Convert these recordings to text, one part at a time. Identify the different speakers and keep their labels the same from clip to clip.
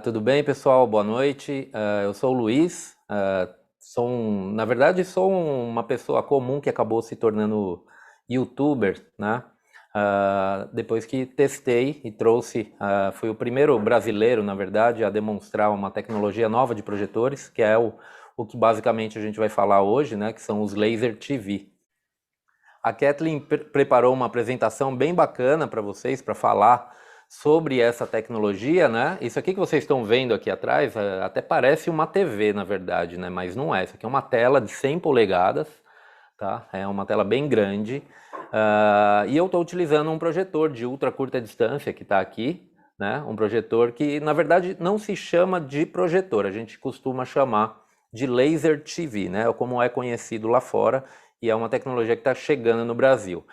Speaker 1: Tudo bem, pessoal? Boa noite. Eu sou o Luiz. Na verdade, sou uma pessoa comum que acabou se tornando YouTuber, né? Depois que testei e trouxe, fui o primeiro brasileiro, na verdade, a demonstrar uma tecnologia nova de projetores, que é o que basicamente a gente vai falar hoje, né? Que são os Laser TV. A Kathleen preparou uma apresentação bem bacana para vocês, para falar sobre essa tecnologia, né? Isso aqui que vocês estão vendo aqui atrás, até parece uma TV, na verdade, né? Mas não é. Isso aqui é uma tela de 100 polegadas, tá? É uma tela bem grande. E eu estou utilizando um projetor de ultra curta distância que está aqui, né? Um projetor que, na verdade, não se chama de projetor. A gente costuma chamar de Laser TV, né? Como é conhecido lá fora, e é uma tecnologia que está chegando no Brasil.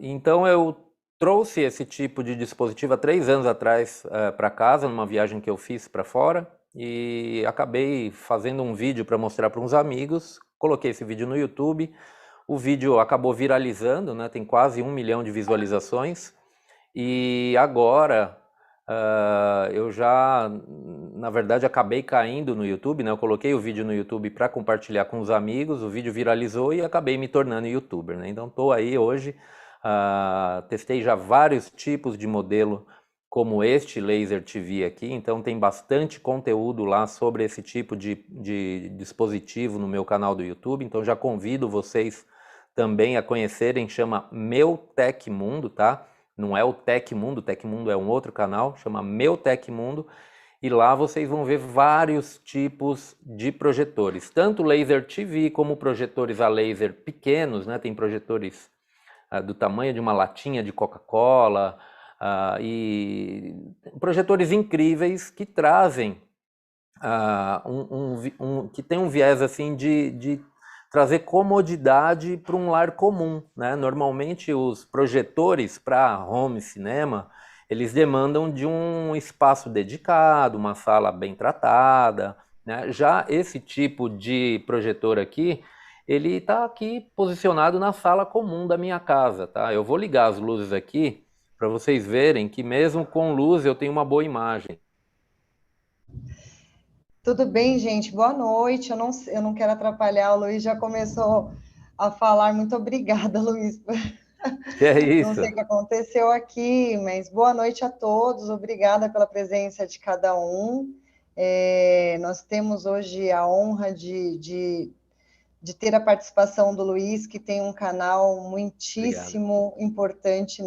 Speaker 1: Então eu trouxe esse tipo de dispositivo há 3 anos atrás para casa, numa viagem que eu fiz para fora, e acabei fazendo um vídeo para mostrar para uns amigos, coloquei esse vídeo no YouTube, o vídeo acabou viralizando, né? Tem quase 1 milhão de visualizações, e agora eu já, na verdade, acabei caindo no YouTube, né? Eu coloquei o vídeo no YouTube para compartilhar com os amigos, o vídeo viralizou e acabei me tornando YouTuber, né? Então estou aí hoje, testei já vários tipos de modelo como este Laser TV aqui, então tem bastante conteúdo lá sobre esse tipo de dispositivo no meu canal do YouTube, então já convido vocês também a conhecerem, chama Meu Tec Mundo, tá? Não é o Tecmundo, o Tecmundo é um outro canal, chama Meu Tecmundo, e lá vocês vão ver vários tipos de projetores, tanto laser TV como projetores a laser pequenos, né? Tem projetores do tamanho de uma latinha de Coca-Cola, e projetores incríveis que trazem que tem um viés assim de trazer comodidade para um lar comum, né? Normalmente os projetores para home cinema, eles demandam de um espaço dedicado, uma sala bem tratada, né? Já esse tipo de projetor aqui, ele está aqui posicionado na sala comum da minha casa, tá? Eu vou ligar as luzes aqui para vocês verem que mesmo com luz eu tenho uma boa imagem.
Speaker 2: Tudo bem, gente? Boa noite. Eu não quero atrapalhar. O Luiz já começou a falar. Muito obrigada, Luiz.
Speaker 1: Que é
Speaker 2: Não
Speaker 1: isso?
Speaker 2: sei o que aconteceu aqui, mas boa noite a todos. Obrigada pela presença de cada um. Nós temos hoje a honra de ter a participação do Luiz, que tem um canal
Speaker 1: Obrigado.
Speaker 2: muitíssimo importante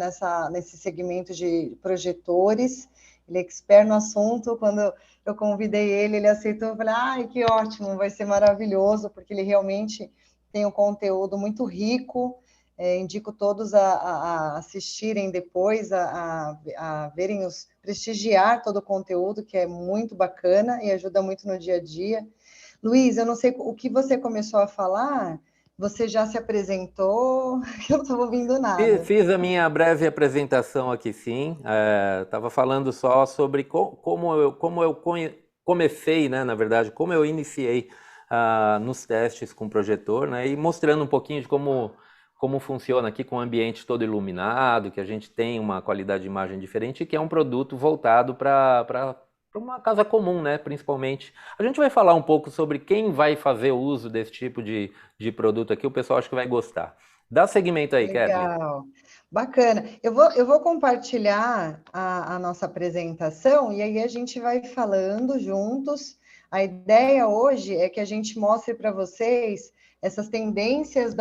Speaker 2: nesse segmento de projetores. Ele é expert no assunto. Quando eu convidei ele, ele aceitou. Eu falei, ai, que ótimo, vai ser maravilhoso, porque ele realmente tem um conteúdo muito rico. Indico todos a assistirem depois, a verem prestigiar todo o conteúdo, que é muito bacana e ajuda muito no dia a dia. Luiz, eu não sei o que você começou a falar, você já se apresentou, eu não estava ouvindo nada.
Speaker 1: Fiz a minha breve apresentação aqui, sim. Estava falando só sobre comecei, né, na verdade, como eu iniciei nos testes com o projetor, né, e mostrando um pouquinho de como funciona aqui com o ambiente todo iluminado, que a gente tem uma qualidade de imagem diferente e que é um produto voltado para uma casa comum, né, principalmente. A gente vai falar um pouco sobre quem vai fazer uso desse tipo de produto aqui, o pessoal acho que vai gostar. Dá segmento aí, Kathleen.
Speaker 2: Legal, bacana. Eu vou compartilhar a nossa apresentação e aí a gente vai falando juntos. A ideia hoje é que a gente mostre para vocês essas tendências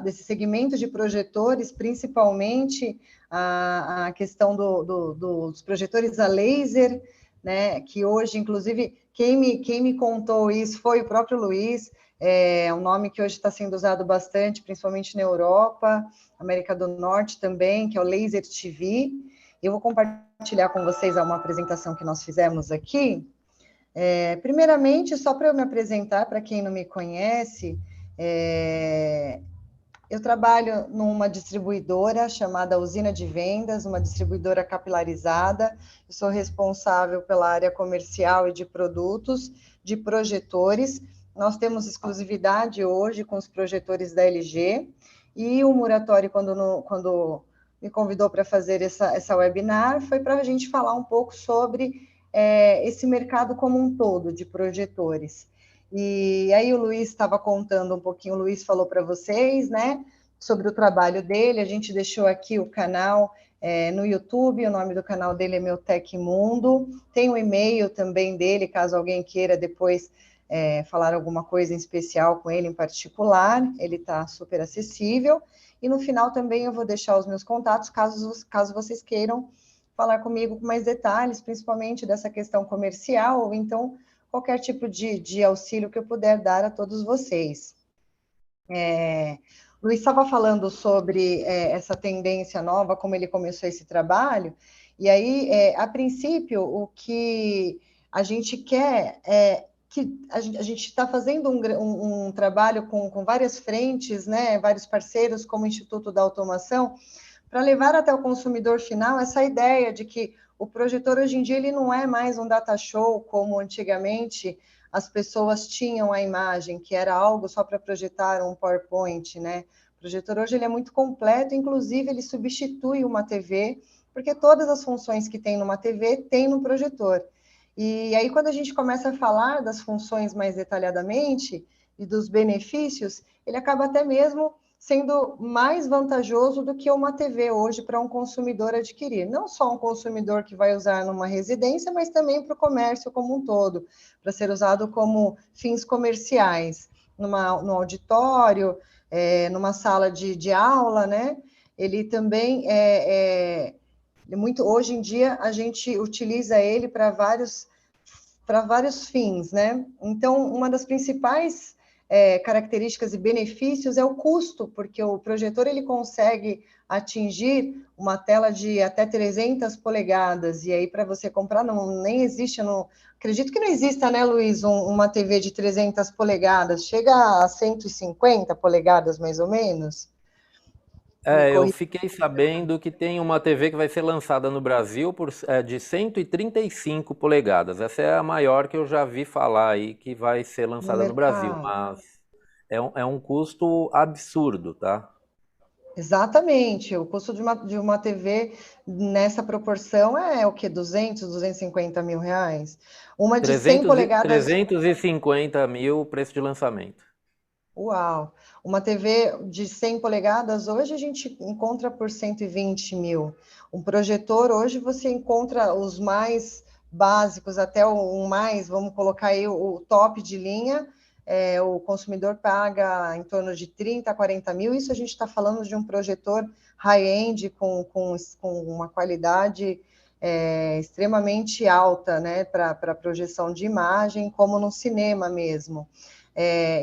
Speaker 2: desse segmento de projetores, principalmente a questão dos projetores a laser, né? Que hoje, inclusive, quem me contou isso foi o próprio Luiz. É um nome que hoje está sendo usado bastante, principalmente na Europa, América do Norte também, que é o Laser TV. Eu vou compartilhar com vocês uma apresentação que nós fizemos aqui. Primeiramente, só para eu me apresentar, para quem não me conhece, eu trabalho numa distribuidora chamada Usina de Vendas, uma distribuidora capilarizada. Eu sou responsável pela área comercial e de produtos, de projetores. Nós temos exclusividade hoje com os projetores da LG. E o Muratori, quando me convidou para fazer essa webinar foi para a gente falar um pouco sobre esse mercado como um todo de projetores. E aí o Luiz estava contando um pouquinho, o Luiz falou para vocês, né, sobre o trabalho dele, a gente deixou aqui o canal no YouTube, o nome do canal dele é Meu Tec Mundo, tem o e-mail também dele, caso alguém queira depois falar alguma coisa em especial com ele em particular, ele está super acessível, e no final também eu vou deixar os meus contatos, caso vocês queiram falar comigo com mais detalhes, principalmente dessa questão comercial, ou então qualquer tipo de auxílio que eu puder dar a todos vocês. O Luiz estava falando sobre essa tendência nova, como ele começou esse trabalho, e aí, a princípio, o que a gente quer é que a gente está fazendo um trabalho com várias frentes, né, vários parceiros, como o Instituto da Automação, para levar até o consumidor final essa ideia de que o projetor hoje em dia ele não é mais um data show como antigamente as pessoas tinham a imagem, que era algo só para projetar um PowerPoint, né? O projetor hoje ele é muito completo, inclusive ele substitui uma TV, porque todas as funções que tem numa TV tem no projetor. E aí quando a gente começa a falar das funções mais detalhadamente e dos benefícios, ele acaba até mesmo sendo mais vantajoso do que uma TV hoje para um consumidor adquirir. Não só um consumidor que vai usar numa residência, mas também para o comércio como um todo, para ser usado como fins comerciais, no auditório, numa sala de aula, né? Ele também muito. Hoje em dia a gente utiliza ele para vários fins, né? Então, uma das principais características e benefícios é o custo, porque o projetor ele consegue atingir uma tela de até 300 polegadas, e aí para você comprar nem existe, acredito que não exista, né, Luiz, uma TV de 300 polegadas, chega a 150 polegadas mais ou menos?
Speaker 1: Eu fiquei sabendo que tem uma TV que vai ser lançada no Brasil de 135 polegadas. Essa é a maior que eu já vi falar aí que vai ser
Speaker 2: No
Speaker 1: lançada no Brasil,
Speaker 2: mercado.
Speaker 1: mas é um custo absurdo, tá?
Speaker 2: Exatamente, o custo de uma TV nessa proporção é o quê? 250 mil reais? Uma de 100 polegadas,
Speaker 1: 350 mil preço de lançamento.
Speaker 2: uau! Uma TV de 100 polegadas hoje a gente encontra por 120 mil. Um projetor hoje você encontra os mais básicos, até o mais, vamos colocar aí o top de linha, o consumidor paga em torno de 30 a 40 mil. Isso a gente está falando de um projetor high-end com uma qualidade extremamente alta, né, para projeção de imagem, como no cinema mesmo.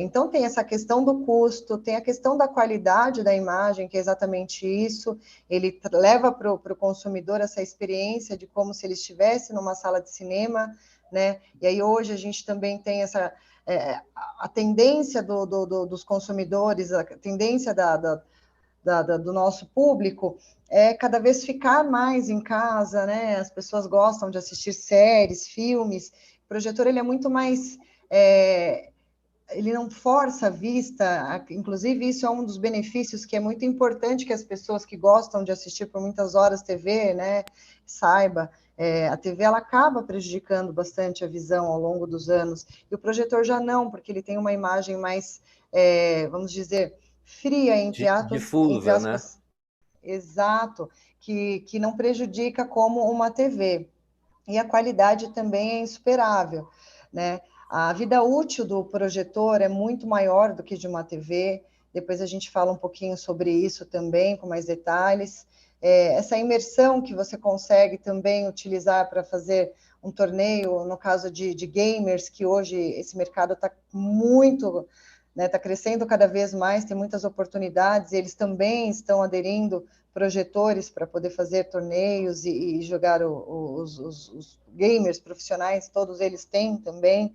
Speaker 2: Então, tem essa questão do custo, tem a questão da qualidade da imagem, que é exatamente isso, ele leva para o consumidor essa experiência de como se ele estivesse numa sala de cinema, né? E aí hoje a gente também tem a tendência dos consumidores, a tendência do nosso público é cada vez ficar mais em casa, né? As pessoas gostam de assistir séries, filmes, o projetor ele é muito mais... ele não força a vista, inclusive isso é um dos benefícios que é muito importante que as pessoas que gostam de assistir por muitas horas TV, né, saiba, a TV ela acaba prejudicando bastante a visão ao longo dos anos, e o projetor já não, porque ele tem uma imagem mais, vamos dizer, fria, entre
Speaker 1: Difusa, né?
Speaker 2: aspas, exato, que não prejudica como uma TV. E a qualidade também é insuperável, né? A vida útil do projetor é muito maior do que de uma TV. Depois a gente fala um pouquinho sobre isso também, com mais detalhes. Essa imersão que você consegue também utilizar para fazer um torneio, no caso de gamers, que hoje esse mercado está muito, né, está crescendo cada vez mais, tem muitas oportunidades, e eles também estão aderindo projetores para poder fazer torneios e jogar os gamers profissionais, todos eles têm também,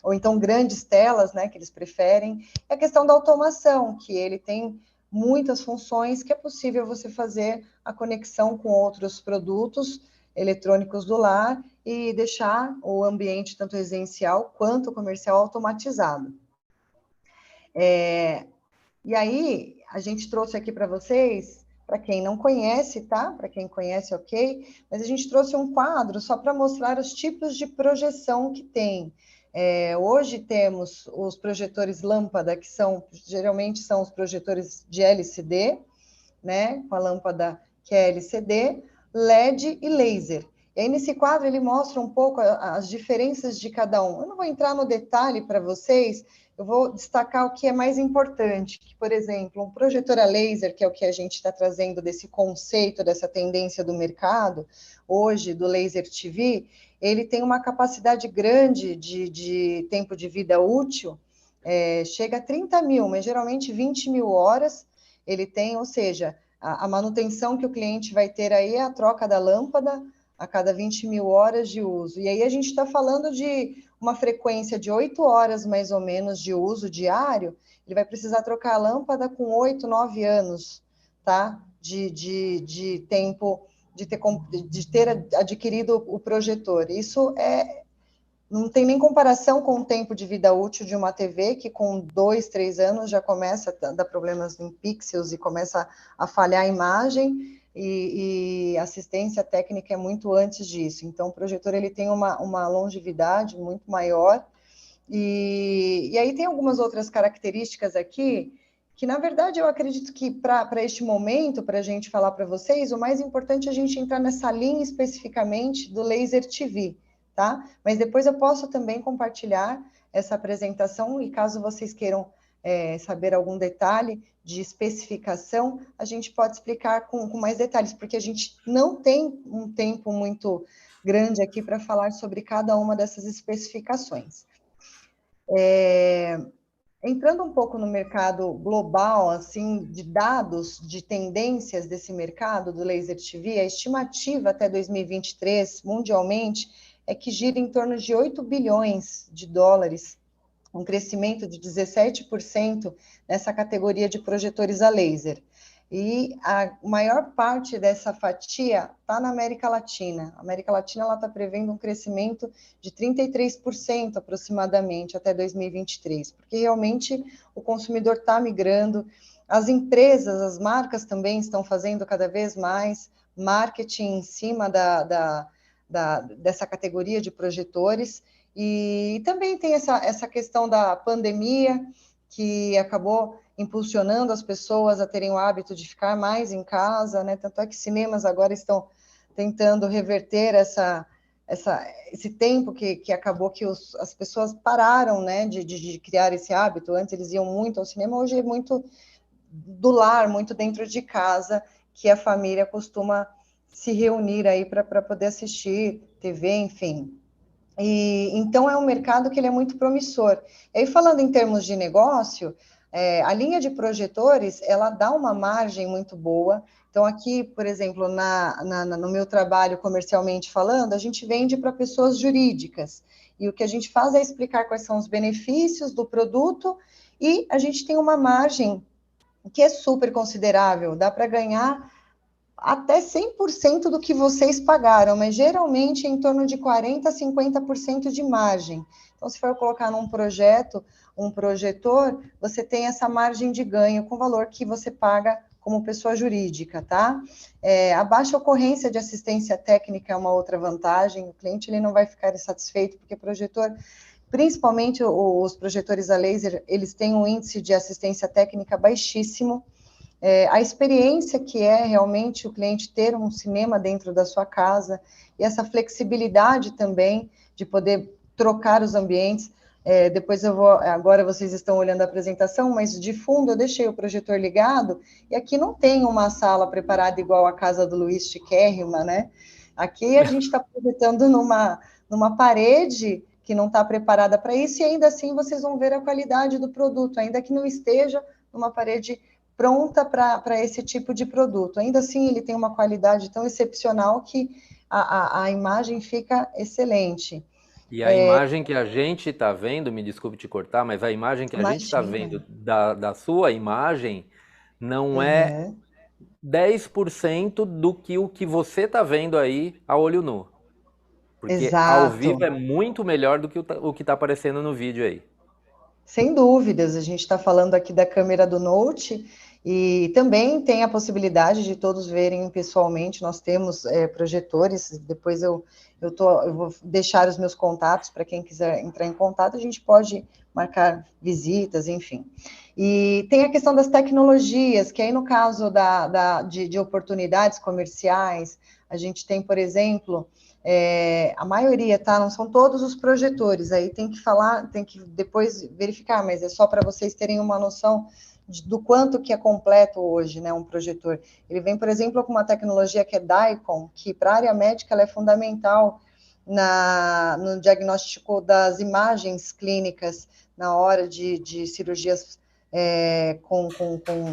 Speaker 2: ou então grandes telas, né, que eles preferem. É a questão da automação, que ele tem muitas funções que é possível você fazer a conexão com outros produtos eletrônicos do lar e deixar o ambiente tanto residencial quanto comercial automatizado. E aí, a gente trouxe aqui para vocês para quem não conhece, tá? Para quem conhece, ok. Mas a gente trouxe um quadro só para mostrar os tipos de projeção que tem. Hoje temos os projetores lâmpada, que geralmente são os projetores de LCD, né? Com a lâmpada que é LCD, LED e laser. E aí, nesse quadro, ele mostra um pouco as diferenças de cada um. Eu não vou entrar no detalhe para vocês, eu vou destacar o que é mais importante, que, por exemplo, um projetor a laser, que é o que a gente está trazendo desse conceito, dessa tendência do mercado, hoje, do Laser TV, ele tem uma capacidade grande de tempo de vida útil, chega a 30 mil, mas geralmente 20 mil horas ele tem, ou seja, a manutenção que o cliente vai ter aí é a troca da lâmpada a cada 20 mil horas de uso. E aí a gente está falando de uma frequência de 8 horas, mais ou menos, de uso diário, ele vai precisar trocar a lâmpada com 8, 9 anos, tá? De tempo de ter adquirido o projetor. Isso não tem nem comparação com o tempo de vida útil de uma TV, que com 2, 3 anos já começa a dar problemas em pixels e começa a falhar a imagem, e assistência técnica é muito antes disso. Então, o projetor ele tem uma longevidade muito maior, e aí tem algumas outras características aqui, que na verdade eu acredito que para este momento, para a gente falar para vocês, o mais importante é a gente entrar nessa linha especificamente do Laser TV, tá? Mas depois eu posso também compartilhar essa apresentação, e caso vocês queiram saber algum detalhe de especificação, a gente pode explicar com mais detalhes, porque a gente não tem um tempo muito grande aqui para falar sobre cada uma dessas especificações. Entrando um pouco no mercado global, assim, de dados, de tendências desse mercado do Laser TV, a estimativa até 2023, mundialmente, é que gira em torno de 8 bilhões de dólares, um crescimento de 17% nessa categoria de projetores a laser. E a maior parte dessa fatia está na América Latina. A América Latina está prevendo um crescimento de 33% aproximadamente até 2023, porque realmente o consumidor está migrando, as empresas, as marcas também estão fazendo cada vez mais marketing em cima dessa categoria de projetores, e também tem essa questão da pandemia, que acabou impulsionando as pessoas a terem o hábito de ficar mais em casa, né? Tanto é que cinemas agora estão tentando reverter esse tempo que acabou que as pessoas pararam, né, de criar esse hábito. Antes eles iam muito ao cinema, hoje é muito do lar, muito dentro de casa, que a família costuma se reunir aí para poder assistir TV, enfim. E então é um mercado que ele é muito promissor. E aí, falando em termos de negócio, a linha de projetores, ela dá uma margem muito boa. Então, aqui, por exemplo, no meu trabalho comercialmente falando, a gente vende para pessoas jurídicas. E o que a gente faz é explicar quais são os benefícios do produto, e a gente tem uma margem que é super considerável. Dá para ganhar até 100% do que vocês pagaram, mas geralmente em torno de 40% a 50% de margem. Então, se for colocar num projeto, um projetor, você tem essa margem de ganho com o valor que você paga como pessoa jurídica, tá? A baixa ocorrência de assistência técnica é uma outra vantagem. O cliente ele não vai ficar insatisfeito, porque projetor, principalmente os projetores a laser, eles têm um índice de assistência técnica baixíssimo. A experiência que é realmente o cliente ter um cinema dentro da sua casa, e essa flexibilidade também de poder trocar os ambientes. Depois agora vocês estão olhando a apresentação, mas de fundo eu deixei o projetor ligado, e aqui não tem uma sala preparada igual a casa do Luiz Chiquérrima, né? Aqui a gente está projetando numa parede que não está preparada para isso, e ainda assim vocês vão ver a qualidade do produto, ainda que não esteja numa parede pronta para esse tipo de produto. Ainda assim, ele tem uma qualidade tão excepcional que a imagem fica excelente.
Speaker 1: E a imagem que a gente está vendo, me desculpe te cortar, mas a imagem que a gente está vendo da sua imagem não é 10% do que o que você está vendo aí a olho nu. Porque ao vivo é muito melhor do que o que está aparecendo no vídeo aí.
Speaker 2: Sem dúvidas, a gente está falando aqui da câmera do Note, E também tem a possibilidade de todos verem pessoalmente, nós temos projetores, depois eu vou deixar os meus contatos para quem quiser entrar em contato, a gente pode marcar visitas, enfim. E tem a questão das tecnologias, que aí no caso de oportunidades comerciais, a gente tem, por exemplo, a maioria, tá? Não são todos os projetores, aí tem que falar, tem que depois verificar, mas é só para vocês terem uma noção do quanto que é completo hoje, né, um projetor. Ele vem, por exemplo, com uma tecnologia que é DICOM, que para a área médica ela é fundamental no diagnóstico das imagens clínicas na hora de cirurgias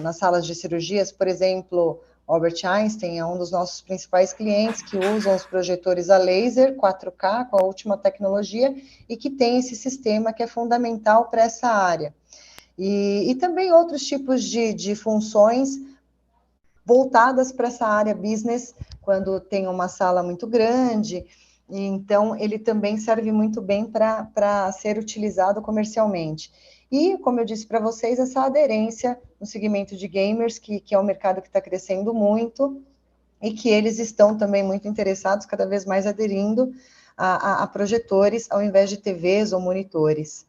Speaker 2: nas salas de cirurgias, por exemplo, Albert Einstein é um dos nossos principais clientes que usam os projetores a laser 4K com a última tecnologia e que tem esse sistema que é fundamental para essa área. E também outros tipos de funções voltadas para essa área business, quando tem uma sala muito grande, e então ele também serve muito bem para ser utilizado comercialmente. E, como eu disse para vocês, essa aderência no segmento de gamers, que é um mercado que está crescendo muito, e que eles estão também muito interessados, cada vez mais aderindo a projetores, ao invés de TVs ou monitores.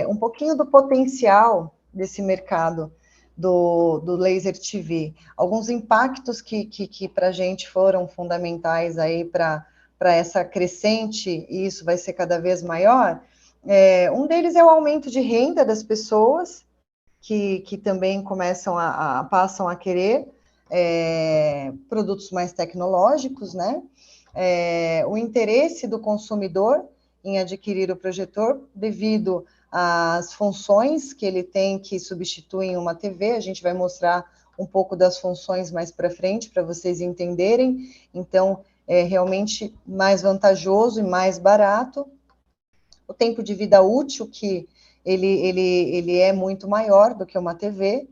Speaker 2: Um pouquinho do potencial desse mercado do laser TV, alguns impactos que para a gente foram fundamentais aí para essa crescente, e isso vai ser cada vez maior. Um deles é o aumento de renda das pessoas, que também passam a querer produtos mais tecnológicos, né? O interesse do consumidor em adquirir o projetor devido às funções que ele tem que substituem uma TV. A gente vai mostrar um pouco das funções mais para frente para vocês entenderem. Então, é realmente mais vantajoso e mais barato. O tempo de vida útil, que ele é muito maior do que uma TV.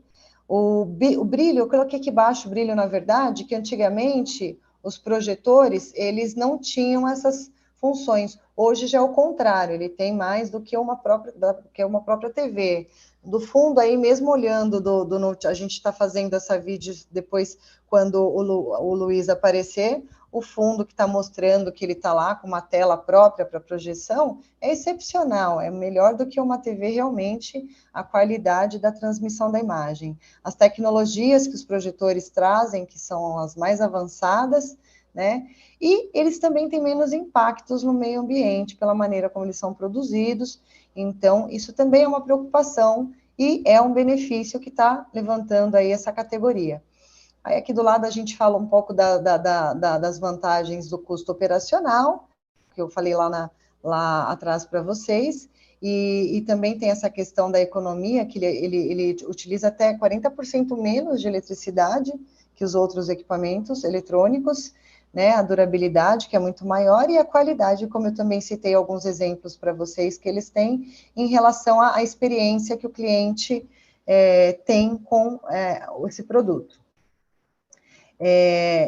Speaker 2: O brilho, eu coloquei aqui embaixo o brilho, na verdade, que antigamente os projetores, eles não tinham essas funções. Hoje já é o contrário, ele tem mais do que uma própria TV. Do fundo aí, mesmo olhando a gente está fazendo essa vídeo depois, quando o Luiz aparecer, o fundo que está mostrando que ele está lá com uma tela própria para projeção, é excepcional, é melhor do que uma TV realmente, a qualidade da transmissão da imagem. As tecnologias que os projetores trazem, que são as mais avançadas, né? E eles também têm menos impactos no meio ambiente, pela maneira como eles são produzidos. Então, isso também é uma preocupação e é um benefício que está levantando aí essa categoria. Aí aqui do lado a gente fala um pouco das vantagens do custo operacional, que eu falei lá atrás para vocês, e também tem essa questão da economia, que ele utiliza até 40% menos de eletricidade que os outros equipamentos eletrônicos, né? A durabilidade, que é muito maior, e a qualidade, como eu também citei alguns exemplos para vocês que eles têm em relação à experiência que o cliente tem com esse produto.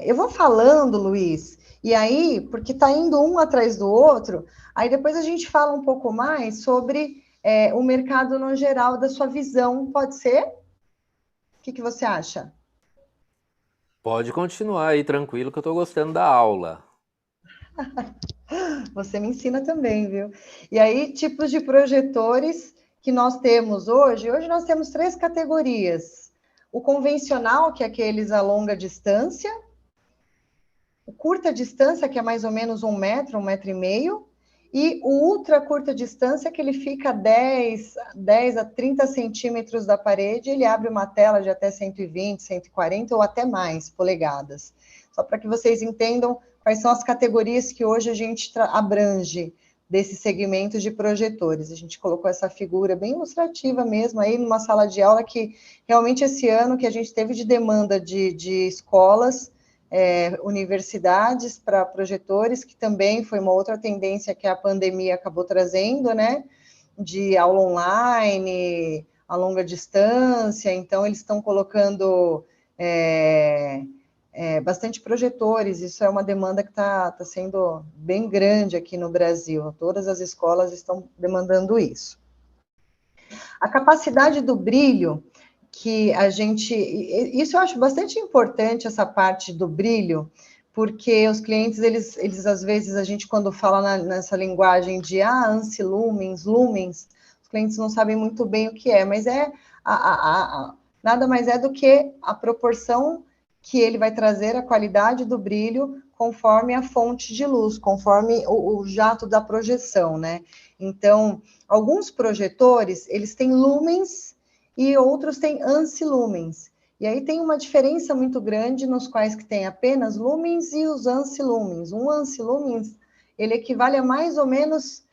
Speaker 2: Eu vou falando, Luiz, e aí, porque está indo um atrás do outro, aí depois a gente fala um pouco mais sobre o mercado no geral, da sua visão, pode ser? O que você acha?
Speaker 1: Pode continuar aí tranquilo que eu estou gostando da aula.
Speaker 2: Você me ensina também, viu? E aí, tipos de projetores que nós temos hoje. Hoje nós temos 3 categorias. O convencional, que é aqueles a longa distância. O curta distância, que é mais ou menos 1 metro, 1,5 metro. E o ultra curta distância, que ele fica 10 a 30 centímetros da parede, ele abre uma tela de até 120, 140 ou até mais polegadas. Só para que vocês entendam quais são as categorias que hoje a gente abrange desse segmento de projetores. A gente colocou essa figura bem ilustrativa mesmo aí numa sala de aula que realmente esse ano que a gente teve de demanda de escolas, universidades para projetores, que também foi uma outra tendência que a pandemia acabou trazendo, né? De aula online, a longa distância, então eles estão colocando bastante projetores, isso é uma demanda que está sendo bem grande aqui no Brasil, todas as escolas estão demandando isso. A capacidade do brilho, que a gente... Isso eu acho bastante importante, essa parte do brilho, porque os clientes, eles às vezes, a gente quando fala nessa linguagem de ansilumens, lumens, os clientes não sabem muito bem o que é, mas nada mais é do que a proporção que ele vai trazer, a qualidade do brilho, conforme a fonte de luz, conforme o jato da projeção, né? Então, alguns projetores, eles têm lumens e outros têm ancilumens. E aí tem uma diferença muito grande nos quais que tem apenas lumens e os ancilumens. Um ancilumens, ele equivale a mais ou menos,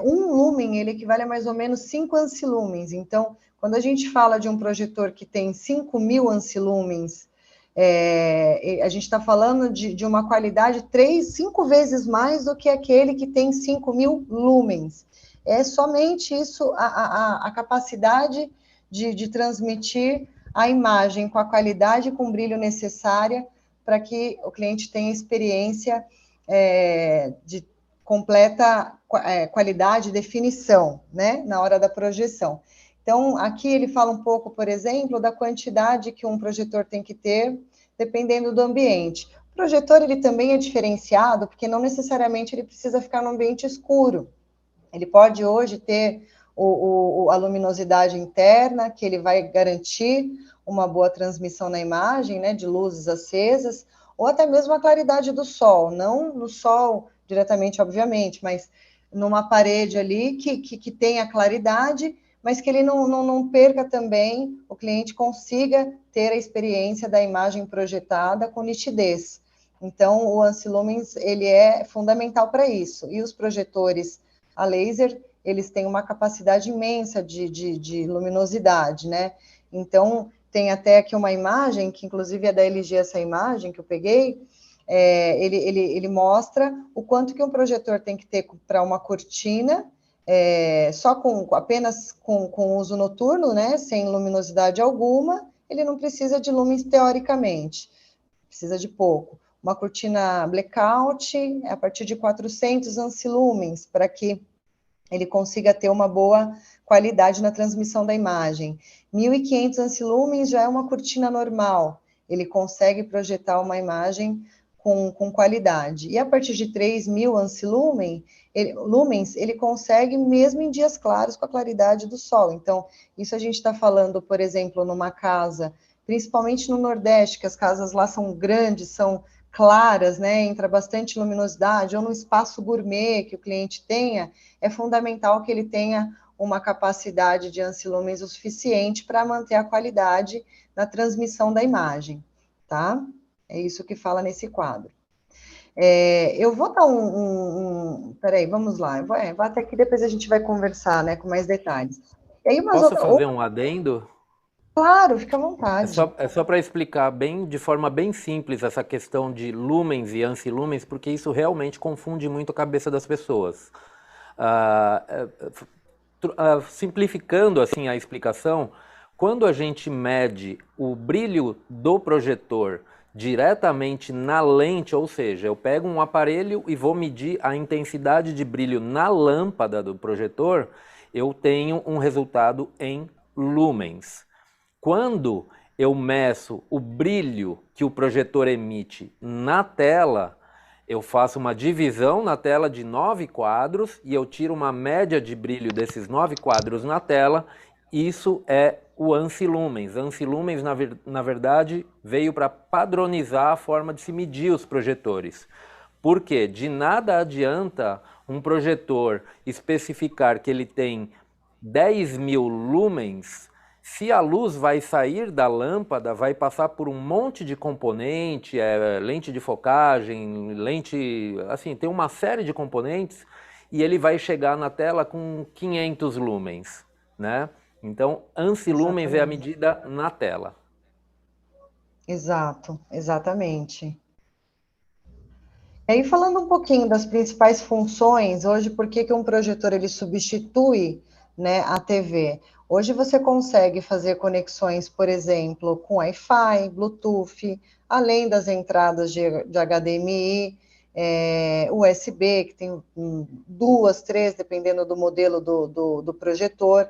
Speaker 2: um lumen, ele equivale a mais ou menos 5 ancilumens. Então, quando a gente fala de um projetor que tem 5.000 ancilumens, a gente está falando de uma qualidade 5 vezes mais do que aquele que tem 5.000 lumens. É somente isso, a capacidade de transmitir a imagem com a qualidade e com o brilho necessária para que o cliente tenha experiência de completa qualidade e definição, né, na hora da projeção. Então, aqui ele fala um pouco, por exemplo, da quantidade que um projetor tem que ter, dependendo do ambiente. O projetor, ele também é diferenciado, porque não necessariamente ele precisa ficar no ambiente escuro. Ele pode hoje ter a luminosidade interna, que ele vai garantir uma boa transmissão na imagem, né, de luzes acesas, ou até mesmo a claridade do sol, não no sol diretamente, obviamente, mas numa parede ali que tenha claridade, mas que ele não perca também, o cliente consiga ter a experiência da imagem projetada com nitidez. Então, o ancilumens, ele é fundamental para isso. E os projetores a laser, eles têm uma capacidade imensa de luminosidade, né? Então, tem até aqui uma imagem, que inclusive é da LG essa imagem que eu peguei, ele mostra o quanto que um projetor tem que ter para uma cortina, só apenas com uso noturno, né, sem luminosidade alguma, ele não precisa de lumens teoricamente, precisa de pouco. Uma cortina blackout a partir de 400 ancilumens, para que ele consiga ter uma boa qualidade na transmissão da imagem. 1.500 ancilumens já é uma cortina normal, ele consegue projetar uma imagem com qualidade. E a partir de 3.000 lumens, ele consegue mesmo em dias claros com a claridade do sol. Então, isso a gente está falando, por exemplo, numa casa, principalmente no Nordeste, que as casas lá são grandes, são claras, né, entra bastante luminosidade, ou no espaço gourmet que o cliente tenha, é fundamental que ele tenha uma capacidade de ancilumens o suficiente para manter a qualidade na transmissão da imagem, tá? É isso que fala nesse quadro. Eu vou dar peraí, vamos lá. Vou até aqui, depois a gente vai conversar, né, com mais detalhes. E aí,
Speaker 1: Posso fazer um adendo?
Speaker 2: Claro, fica à vontade.
Speaker 1: É só para explicar de forma bem simples essa questão de lumens e ancilumens, porque isso realmente confunde muito a cabeça das pessoas. Simplificando assim a explicação, quando a gente mede o brilho do projetor diretamente na lente, ou seja, eu pego um aparelho e vou medir a intensidade de brilho na lâmpada do projetor, eu tenho um resultado em lumens. Quando eu meço o brilho que o projetor emite na tela, eu faço uma divisão na tela de 9 quadros e eu tiro uma média de brilho desses 9 quadros na tela. Isso é o ancilumens. Ancilumens, na verdade, veio para padronizar a forma de se medir os projetores. Porque de nada adianta um projetor especificar que ele tem 10.000 lumens, se a luz vai sair da lâmpada, vai passar por um monte de componente, lente de focagem, lente, assim, tem uma série de componentes, e ele vai chegar na tela com 500 lumens, né? Então, ancilumens é a medida na tela.
Speaker 2: Exato, exatamente. E aí, falando um pouquinho das principais funções, hoje, por que um projetor ele substitui, né, a TV? Hoje você consegue fazer conexões, por exemplo, com Wi-Fi, Bluetooth, além das entradas de HDMI, USB, que tem 2, 3, dependendo do modelo do projetor.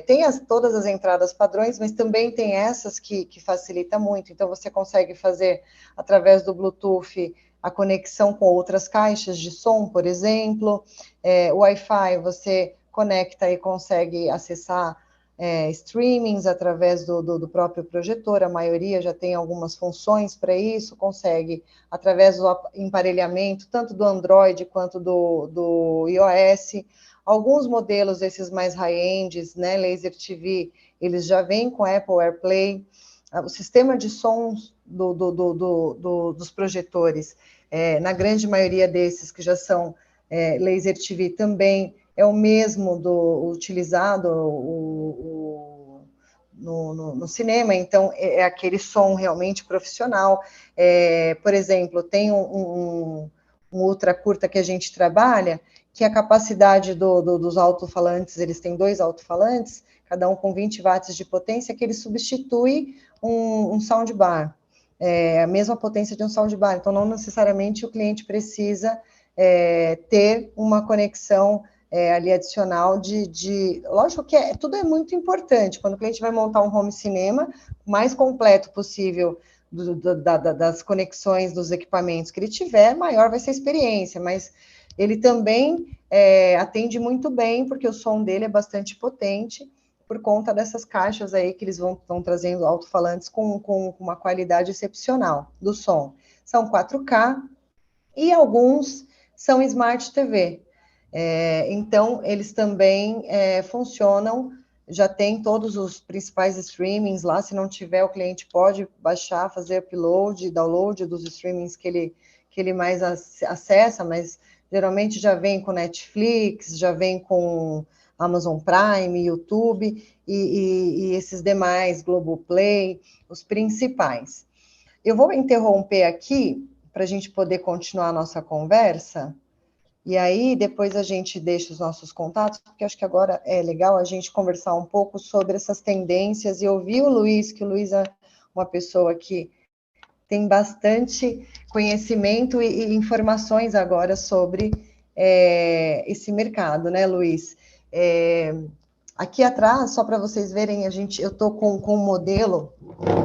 Speaker 2: Tem todas as entradas padrões, mas também tem essas que facilita muito. Então, você consegue fazer, através do Bluetooth, a conexão com outras caixas de som, por exemplo. O Wi-Fi, você conecta e consegue acessar streamings através do próprio projetor. A maioria já tem algumas funções para isso. Consegue, através do emparelhamento, tanto do Android quanto do iOS. Alguns modelos, esses mais high-ends, né, Laser TV, eles já vêm com Apple AirPlay. O sistema de sons dos projetores, na grande maioria desses que já são Laser TV, também é o mesmo utilizado no cinema, então é aquele som realmente profissional. Por exemplo, tem um ultra curta que a gente trabalha, que a capacidade dos alto-falantes, eles têm 2 alto-falantes, cada um com 20 watts de potência, que ele substitui um soundbar, a mesma potência de um soundbar. Então, não necessariamente o cliente precisa ter uma conexão ali adicional Lógico que tudo é muito importante. Quando o cliente vai montar um home cinema, o mais completo possível das conexões dos equipamentos que ele tiver, maior vai ser a experiência, mas ele também atende muito bem, porque o som dele é bastante potente, por conta dessas caixas aí que eles estão trazendo alto-falantes com uma qualidade excepcional do som. São 4K e alguns são Smart TV. Então, eles também funcionam, já tem todos os principais streamings lá. Se não tiver, o cliente pode baixar, fazer upload, download dos streamings que ele mais acessa, mas geralmente já vem com Netflix, já vem com Amazon Prime, YouTube e esses demais, Globoplay, os principais. Eu vou interromper aqui para a gente poder continuar a nossa conversa, e aí depois a gente deixa os nossos contatos, porque acho que agora é legal a gente conversar um pouco sobre essas tendências e ouvir o Luiz, que o Luiz é uma pessoa que tem bastante conhecimento e informações agora sobre esse mercado, né, Luiz? Aqui atrás, só para vocês verem, eu estou com um modelo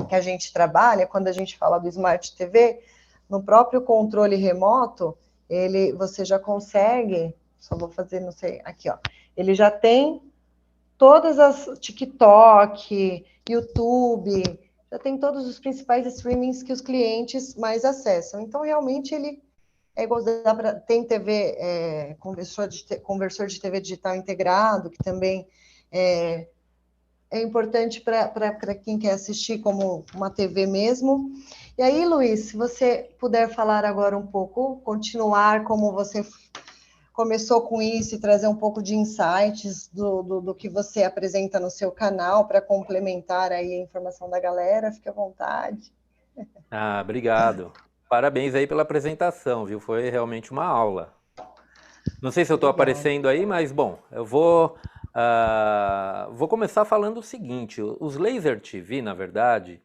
Speaker 2: que a gente trabalha, quando a gente fala do Smart TV, no próprio controle remoto, você já consegue, só vou fazer, não sei, aqui, ó, ele já tem todas as TikTok, YouTube, já tem todos os principais streamings que os clientes mais acessam. Então, realmente, ele é igual, tem TV, conversor de TV digital integrado, que também é importante para quem quer assistir como uma TV mesmo. E aí, Luiz, se você puder falar agora um pouco, continuar como você começou com isso e trazer um pouco de insights do que você apresenta no seu canal para complementar aí a informação da galera, fique à vontade.
Speaker 1: Obrigado. Parabéns aí pela apresentação, viu? Foi realmente uma aula. Não sei se eu estou aparecendo aí, mas bom, eu vou começar falando o seguinte: os Laser TV, na verdade,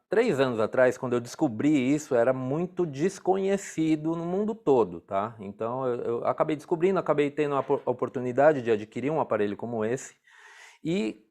Speaker 1: 3 anos atrás, quando eu descobri isso, era muito desconhecido no mundo todo, tá? Então eu acabei descobrindo, acabei tendo a oportunidade de adquirir um aparelho como esse, e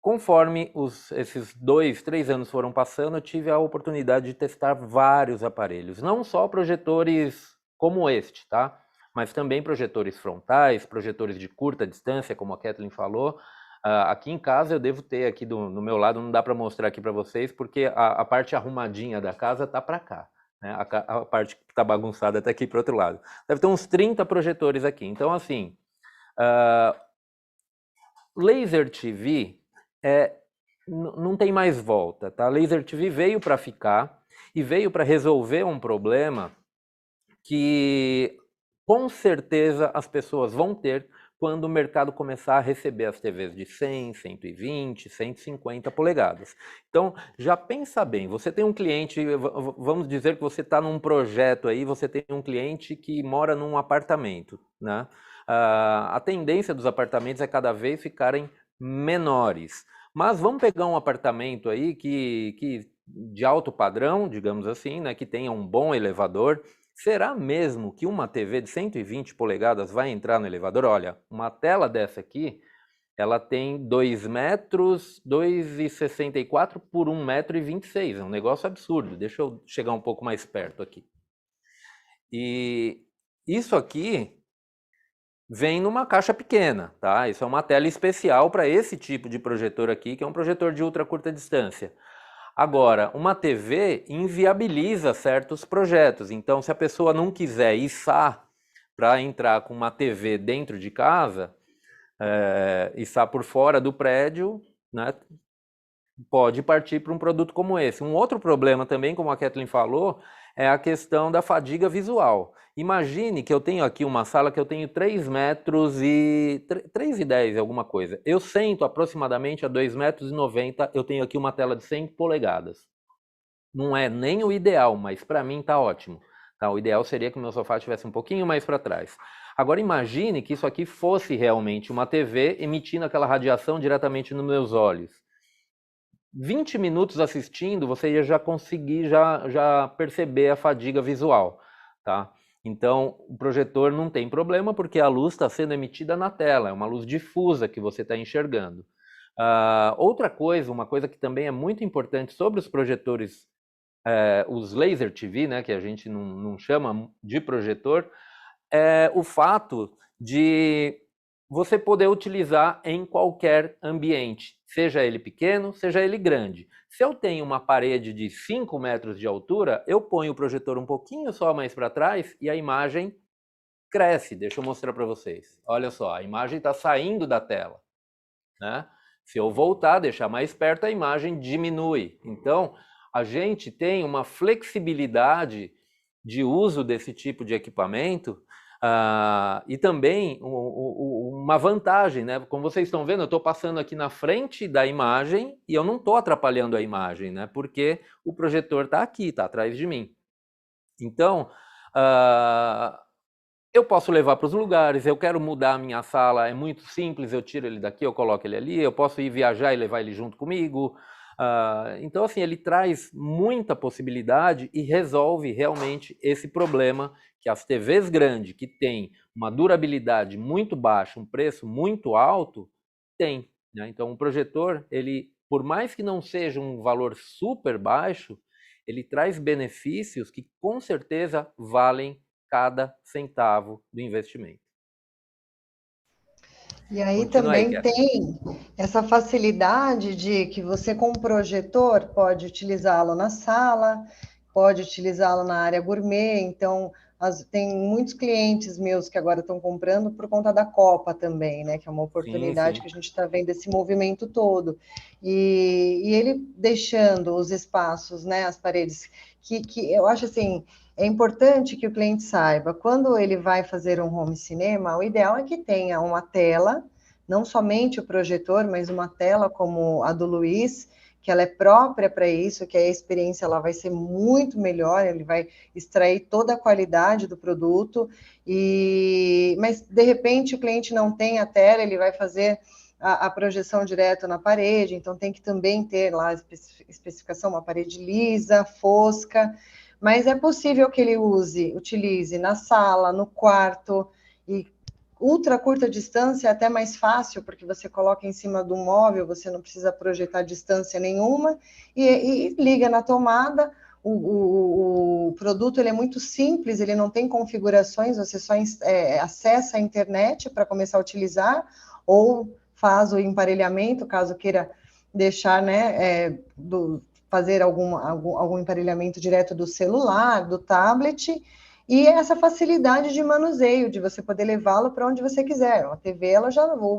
Speaker 1: conforme esses 2, 3 anos foram passando, eu tive a oportunidade de testar vários aparelhos, não só projetores como este, tá? Mas também projetores frontais, projetores de curta distância, como a Kathleen falou. Aqui em casa eu devo ter aqui no meu lado, não dá para mostrar aqui para vocês, porque a parte arrumadinha da casa tá para cá, né? A parte que tá bagunçada tá aqui para outro lado. Deve ter uns 30 projetores aqui. Então, assim, Laser TV não tem mais volta, tá? Laser TV veio para ficar e veio para resolver um problema que com certeza as pessoas vão ter quando o mercado começar a receber as TVs de 100, 120, 150 polegadas. Então, já pensa bem, você tem um cliente, vamos dizer que você está num projeto aí, você tem um cliente que mora num apartamento, né? A tendência dos apartamentos é cada vez ficarem menores. Mas vamos pegar um apartamento aí que de alto padrão, digamos assim, né, que tenha um bom elevador. Será mesmo que uma TV de 120 polegadas vai entrar no elevador? Olha, uma tela dessa aqui ela tem 2 metros, 2,64 por 1,26 m. É um negócio absurdo. Deixa eu chegar um pouco mais perto aqui. E isso aqui vem numa caixa pequena, tá? Isso é uma tela especial para esse tipo de projetor aqui, que é um projetor de ultra curta distância. Agora, uma TV inviabiliza certos projetos. Então, se a pessoa não quiser içar para entrar com uma TV dentro de casa, içar por fora do prédio, né, pode partir para um produto como esse. Um outro problema também, como a Kathleen falou, é a questão da fadiga visual. Imagine que eu tenho aqui uma sala que eu tenho 3 metros e 3,10 alguma coisa. Eu sento aproximadamente a 2,90 m, eu tenho aqui uma tela de 100 polegadas. Não é nem o ideal, mas para mim tá ótimo. Tá? O ideal seria que o meu sofá estivesse um pouquinho mais para trás. Agora imagine que isso aqui fosse realmente uma TV emitindo aquela radiação diretamente nos meus olhos. 20 minutos assistindo, você ia já conseguir já perceber a fadiga visual, tá? Então, o projetor não tem problema porque a luz está sendo emitida na tela, é uma luz difusa que você está enxergando. Outra coisa, uma coisa que também é muito importante sobre os projetores, os laser TV, né, que a gente não chama de projetor, é o fato de você poder utilizar em qualquer ambiente, seja ele pequeno, seja ele grande. Se eu tenho uma parede de 5 metros de altura, eu ponho o projetor um pouquinho só mais para trás e a imagem cresce. Deixa eu mostrar para vocês. Olha só, a imagem está saindo da tela, né? Se eu voltar, deixar mais perto, a imagem diminui. Então, a gente tem uma flexibilidade de uso desse tipo de equipamento. E também uma vantagem, né? Como vocês estão vendo, eu estou passando aqui na frente da imagem e eu não estou atrapalhando a imagem, né? Porque o projetor está aqui, está atrás de mim. Então, eu posso levar para os lugares, eu quero mudar a minha sala, é muito simples, eu tiro ele daqui, eu coloco ele ali, eu posso ir viajar e levar ele junto comigo. Então, assim, ele traz muita possibilidade e resolve realmente esse problema que as TVs grandes, que têm uma durabilidade muito baixa, um preço muito alto, tem, né? Então, o projetor, ele, por mais que não seja um valor super baixo, ele traz benefícios que com certeza valem cada centavo do investimento.
Speaker 2: E aí
Speaker 1: Continua aí,
Speaker 2: também
Speaker 1: Kat.
Speaker 2: tem essa facilidade de que você, com o projetor, pode utilizá-lo na sala, pode utilizá-lo na área gourmet. Então, tem muitos clientes meus que agora estão comprando por conta da Copa também, né? Que é uma oportunidade
Speaker 1: Sim.
Speaker 2: que a gente está vendo esse movimento todo. E ele deixando os espaços, né? As paredes, que eu acho assim. É importante que o cliente saiba, quando ele vai fazer um home cinema, o ideal é que tenha uma tela, não somente o projetor, mas uma tela como a do Luiz, que ela é própria para isso, que a experiência ela vai ser muito melhor, ele vai extrair toda a qualidade do produto, mas de repente o cliente não tem a tela, ele vai fazer a projeção direto na parede, então tem que também ter lá a especificação, uma parede lisa, fosca, mas é possível que ele utilize na sala, no quarto, e ultra curta distância é até mais fácil, porque você coloca em cima do móvel, você não precisa projetar distância nenhuma, e liga na tomada. O produto ele é muito simples, ele não tem configurações, você só acessa a internet para começar a utilizar, ou faz o emparelhamento, caso queira deixar, né, fazer algum emparelhamento direto do celular, do tablet, e essa facilidade de manuseio, de você poder levá-lo para onde você quiser. A TV,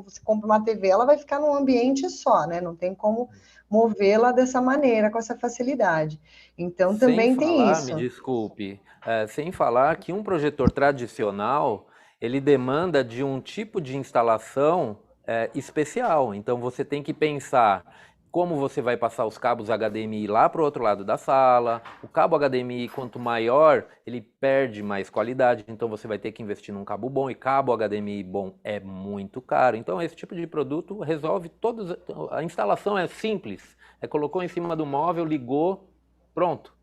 Speaker 2: você compra uma TV, ela vai ficar num ambiente só, né? Não tem como movê-la dessa maneira, com essa facilidade. Então,
Speaker 1: Sem
Speaker 2: também tem
Speaker 1: falar, me
Speaker 2: isso.
Speaker 1: desculpe, sem falar que um projetor tradicional, ele demanda de um tipo de instalação especial. Então, você tem que pensar como você vai passar os cabos HDMI lá para o outro lado da sala. O cabo HDMI, quanto maior, ele perde mais qualidade, então você vai ter que investir num cabo bom, e cabo HDMI bom é muito caro. Então, esse tipo de produto resolve todos. A instalação é simples, colocou em cima do móvel, ligou, pronto,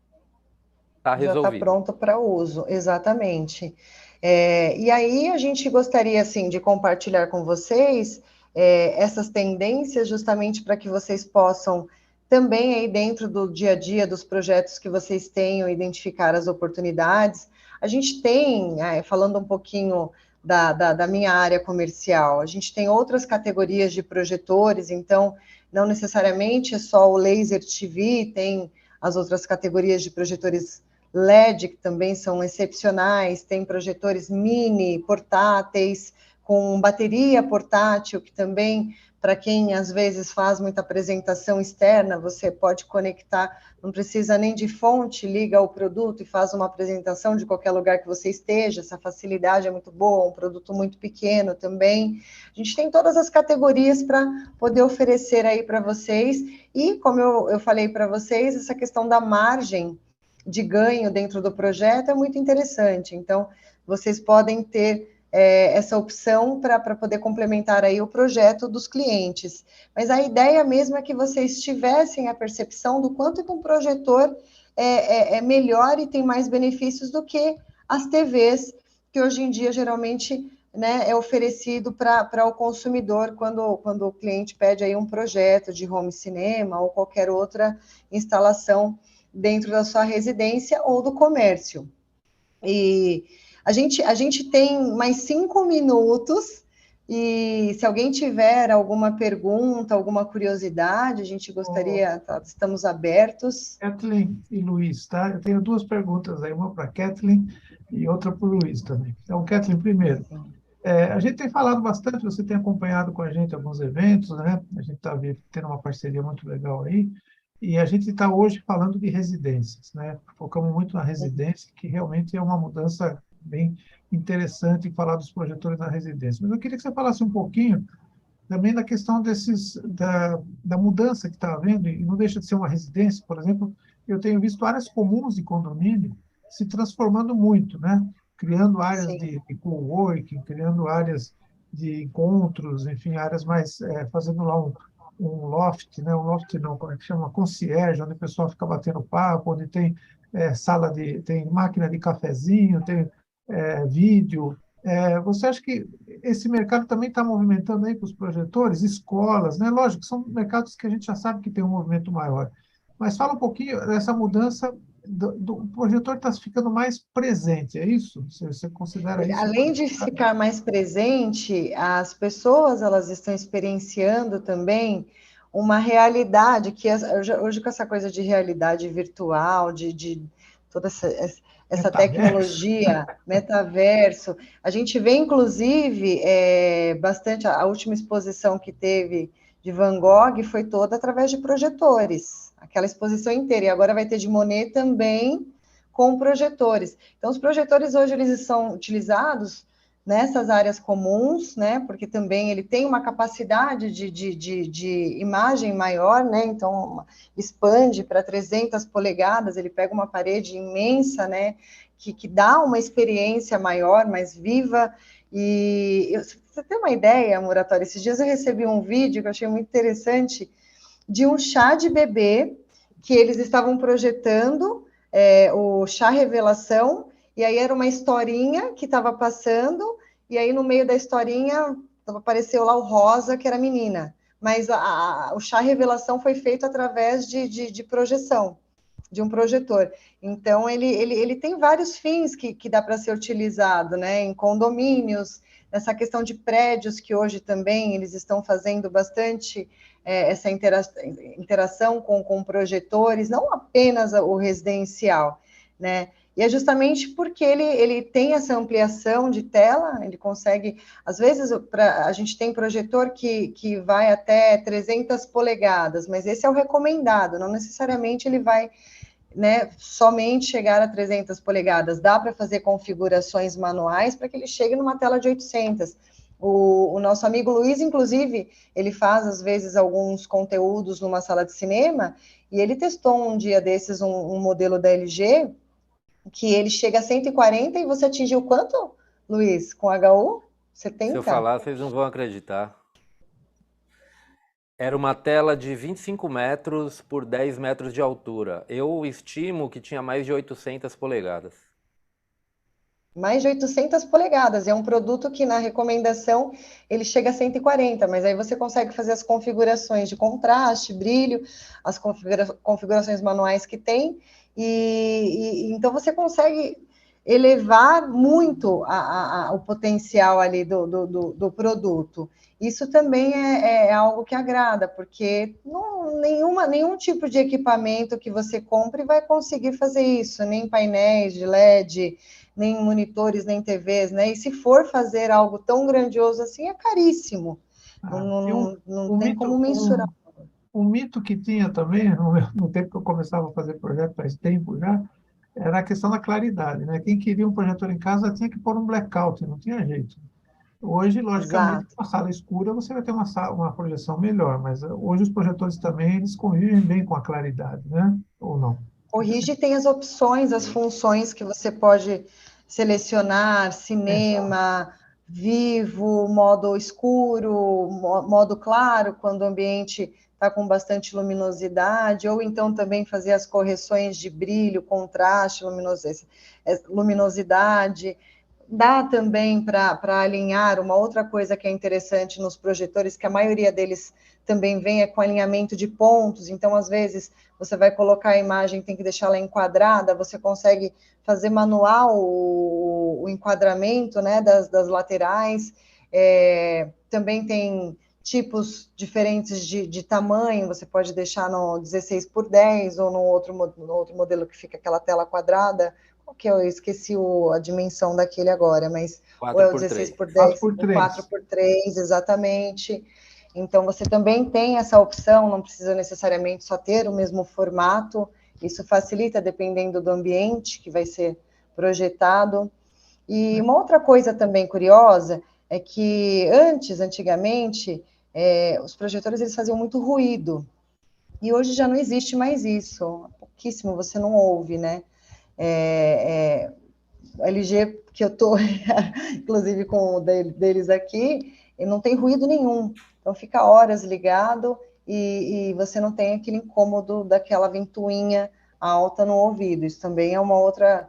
Speaker 1: está
Speaker 2: Já está
Speaker 1: resolvido.
Speaker 2: pronto para uso, exatamente. E aí a gente gostaria assim de compartilhar com vocês essas tendências, justamente para que vocês possam também, aí dentro do dia a dia, dos projetos que vocês tenham, identificar as oportunidades. A gente tem, falando um pouquinho da minha área comercial, a gente tem outras categorias de projetores, então, não necessariamente é só o laser TV, tem as outras categorias de projetores LED, que também são excepcionais, tem projetores mini, portáteis, com bateria portátil, que também, para quem às vezes faz muita apresentação externa, você pode conectar, não precisa nem de fonte, liga o produto e faz uma apresentação de qualquer lugar que você esteja, essa facilidade é muito boa, um produto muito pequeno também. A gente tem todas as categorias para poder oferecer aí para vocês, e como eu falei para vocês, essa questão da margem de ganho dentro do projeto é muito interessante, então vocês podem ter essa opção para poder complementar aí o projeto dos clientes. Mas a ideia mesmo é que vocês tivessem a percepção do quanto que um projetor é melhor e tem mais benefícios do que as TVs, que hoje em dia geralmente, né, é oferecido para o consumidor quando o cliente pede aí um projeto de home cinema ou qualquer outra instalação dentro da sua residência ou do comércio. E a gente tem mais 5 minutos, e se alguém tiver alguma pergunta, alguma curiosidade, a gente gostaria, estamos abertos.
Speaker 3: Kathleen e Luiz, tá? Eu tenho duas perguntas aí, uma para Kathleen e outra para o Luiz também. Então, Kathleen, primeiro, a gente tem falado bastante, você tem acompanhado com a gente alguns eventos, né? A gente está tendo uma parceria muito legal aí, e a gente está hoje falando de residências, né? Focamos muito na residência, que realmente é uma mudança bem interessante falar dos projetores na residência. Mas eu queria que você falasse um pouquinho também da questão da mudança que está havendo, e não deixa de ser uma residência, por exemplo, eu tenho visto áreas comuns de condomínio se transformando muito, né? Criando áreas de coworking, criando áreas de encontros, enfim, áreas mais, fazendo lá um loft, né? Um loft não, como é que chama? Concierge, onde o pessoal fica batendo papo, onde tem tem máquina de cafezinho, tem vídeo. Você acha que esse mercado também está movimentando aí para os projetores, escolas, né? Lógico, são mercados que a gente já sabe que tem um movimento maior. Mas fala um pouquinho dessa mudança do projetor está ficando mais presente, é isso? Você considera isso?
Speaker 2: Além de ficar mais presente, as pessoas elas estão experienciando também uma realidade que hoje com essa coisa de realidade virtual, de toda essa tecnologia, metaverso, a gente vê inclusive bastante, a última exposição que teve de Van Gogh foi toda através de projetores, aquela exposição inteira, e agora vai ter de Monet também com projetores. Então, os projetores hoje eles são utilizados nessas áreas comuns, né? Porque também ele tem uma capacidade de imagem maior, né? Então, expande para 300 polegadas, ele pega uma parede imensa, né? Que dá uma experiência maior, mais viva. E você tem uma ideia, Muratório? Esses dias eu recebi um vídeo que eu achei muito interessante de um chá de bebê que eles estavam projetando o chá revelação, e aí era uma historinha que estava passando, e aí no meio da historinha apareceu lá o rosa, que era menina, mas o chá revelação foi feito através de projeção, de um projetor. Então, ele tem vários fins que dá para ser utilizado, né, em condomínios, nessa questão de prédios, que hoje também eles estão fazendo bastante essa interação com projetores, não apenas o residencial, né? E é justamente porque ele tem essa ampliação de tela, ele consegue, às vezes, a gente tem projetor que vai até 300 polegadas, mas esse é o recomendado, não necessariamente ele vai, né, somente chegar a 300 polegadas, dá para fazer configurações manuais para que ele chegue numa tela de 800. O nosso amigo Luiz, inclusive, ele faz, às vezes, alguns conteúdos numa sala de cinema, e ele testou um dia desses um modelo da LG, que ele chega a 140, e você atingiu quanto, Luiz, com HU? 70?
Speaker 1: Se eu falar, vocês não vão acreditar. Era uma tela de 25 metros por 10 metros de altura. Eu estimo que tinha mais de 800 polegadas.
Speaker 2: mais de 800 polegadas. É um produto que na recomendação ele chega a 140, mas aí você consegue fazer as configurações de contraste, brilho, as configurações manuais que tem, então você consegue elevar muito o potencial ali do produto. Isso também é algo que agrada, porque nenhum tipo de equipamento que você compre vai conseguir fazer isso, nem painéis de LED, nem monitores, nem TVs, né? E se for fazer algo tão grandioso assim, é caríssimo.
Speaker 3: E
Speaker 2: Não tem como mensurar.
Speaker 3: um mito que tinha também, no tempo que eu começava a fazer projeto, faz tempo já, era a questão da claridade, né? Quem queria um projetor em casa tinha que pôr um blackout, não tinha jeito. Hoje, logicamente,
Speaker 2: Exato.
Speaker 3: uma sala escura você vai ter uma projeção melhor, mas hoje os projetores também eles convivem bem com a claridade, né? Ou não?
Speaker 2: O Rigi tem as opções, as funções que você pode selecionar,
Speaker 3: Exato.
Speaker 2: cinema, vivo, modo escuro, modo claro, quando o ambiente está com bastante luminosidade, ou então também fazer as correções de brilho, contraste, luminosidade. Dá também para alinhar uma outra coisa que é interessante nos projetores, que a maioria deles também vem com alinhamento de pontos, então às vezes você vai colocar a imagem, tem que deixar ela enquadrada, você consegue fazer manual o enquadramento, né, das laterais. Também tem tipos diferentes de tamanho, você pode deixar no 16x10 ou no outro modelo que fica aquela tela quadrada. Qual que eu esqueci a dimensão daquele agora, mas ou é o
Speaker 1: 4x3.
Speaker 2: 16x10 ou
Speaker 3: 4x3.
Speaker 2: 4x3, exatamente. Então, você também tem essa opção, não precisa necessariamente só ter o mesmo formato, isso facilita dependendo do ambiente que vai ser projetado. E uma outra coisa também curiosa é que antigamente, os projetores eles faziam muito ruído, e hoje já não existe mais isso, pouquíssimo, você não ouve, né? O LG que eu estou, inclusive com o deles aqui, não tem ruído nenhum. Então fica horas ligado e você não tem aquele incômodo daquela ventoinha alta no ouvido. Isso também é uma outra